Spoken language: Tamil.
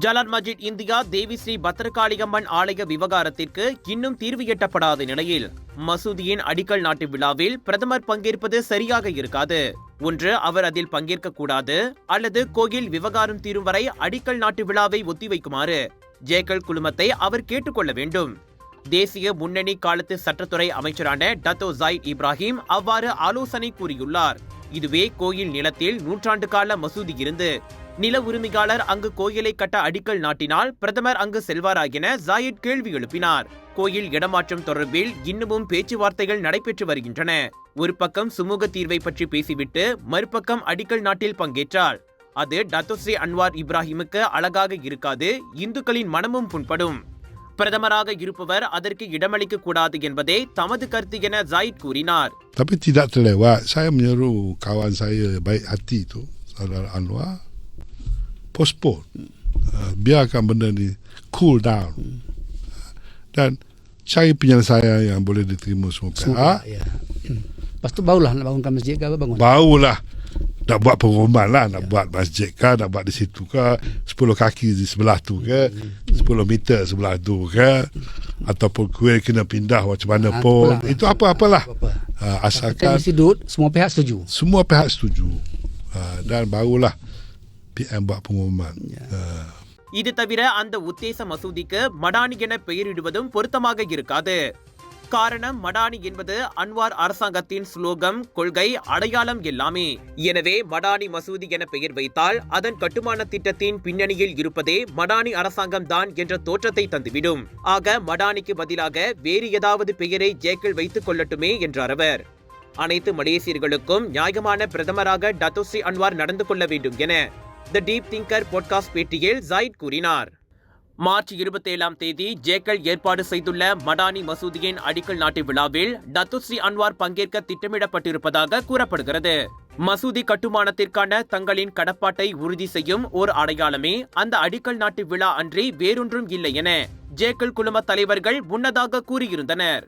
ஜலால் மஸ்ஜித் இந்தியா தேவி ஸ்ரீ பத்ரகாளியம்மன் ஆலய விவகாரத்திற்கு இன்னும் தீர்வு எட்டப்படாத நிலையில் மசூதியின் அடிக்கல் நாட்டு விழாவில் பிரதமர் பங்கேற்பது சரியாக இருக்காது. ஒன்று, அவர் அதில் பங்கேற்க கூடாது, அல்லது கோயில் விவகாரம் தீரும் வரை அடிக்கல் நாட்டு விழாவை ஒத்திவைக்குமாறு ஜேக்கல் குழுமத்தை அவர் கேட்டுக்கொள்ள வேண்டும். தேசிய முன்னணி காலத்து சட்டத்துறை அமைச்சரான டத்தோ ஜாயிட் இப்ராஹிம் அவ்வாறு ஆலோசனை கூறியுள்ளார். இதுவே கோயில் நிலத்தில் நூற்றாண்டு கால மசூதி இருந்து நில உரிமையாளர் அங்கு கோயிலை கட்ட அடிக்கல் நாட்டினால் பிரதமர் அங்கு செல்வாரா என ஜாயிட் கேள்வி எழுப்பினார். கோயில் இடமாற்றம் தொடர்பில் இன்னமும் பேச்சுவார்த்தைகள் நடைபெற்று வருகின்றன. ஒரு பக்கம் சுமூக தீர்வை பற்றி பேசிவிட்டு மறுபக்கம் அடிக்கல் நாட்டில் பங்கேற்றால் அது டத்தோ ஸ்ரீ அன்வார் இப்ராஹிமுக்கு அழகாக இருக்காது, இந்துக்களின் மனமும் புண்படும். பிரதமராக இருப்பவர் அதற்கு இடமளிக்க கூடாது என்பதே தமது கருத்து என ஜாயிட் கூறினார். Tapi tidak terlewat, saya menyeru kawan saya baik hati itu, Saudara Anwar, postpone. Biarkan benda ni cool down. Dan cari penyelesaian yang boleh diterima semua pihak. Ya. Lepas tu barulah nak bangunkan masjid ke apa bangun? Barulah nak buat pengumuman lah, nak buat masjid ke, nak buat di situ ke, 10 kaki di sebelah tu ke, 10 meter sebelah tu ke, ataupun kuil kena pindah macam mana pun. Itu apa-apalah. Asalkan mesti duduk, semua pihak setuju. Semua pihak setuju. Dan barulah PM buat pengumuman. இது தவிர அந்த உத்தேச மசூதிக்கு மடானி என பெயரிடுவதும் பொருத்தமாக இருக்காது. காரணம், மடானி என்பது அன்வார் அரசாங்கத்தின் ஸ்லோகம், கொள்கை, அடையாளம் எல்லாமே. எனவே மடானி மசூதி என பெயர் வைத்தால் அதன் கட்டுமான திட்டத்தின் பின்னணியில் இருப்பதே மடானி அரசாங்கம் தான் என்ற தோற்றத்தை தந்துவிடும். ஆக மடானிக்கு பதிலாக வேறு ஏதாவது பெயரை ஜேக்கல் வைத்துக் கொள்ளட்டுமே என்றார் அவர். அனைத்து மலேசியர்களுக்கும் நியாயமான பிரதமராக டத்தோ ஸ்ரீ அன்வார் நடந்து கொள்ள வேண்டும் என தி டீப் திங்கர் பாட்காஸ்ட் பேட்டியில் ஜாயிட் கூறினார். மார்ச் 27ஆம் தேதி ஜேக்கல் ஏற்பாடு செய்துள்ள மடானி மசூதியின் அடிக்கல் நாட்டு விழாவில் டத்தோ ஸ்ரீ அன்வார் பங்கேற்க திட்டமிடப்பட்டிருப்பதாக கூறப்படுகிறது. மசூதி கட்டுமானத்திற்கான தங்களின் கடப்பாட்டை உறுதி செய்யும் ஓர் அடையாளமே அந்த அடிக்கல் நாட்டு விழா அன்றி வேறொன்றும் இல்லை என ஜேக்கல் குழும தலைவர்கள் முன்னதாக கூறியிருந்தனர்.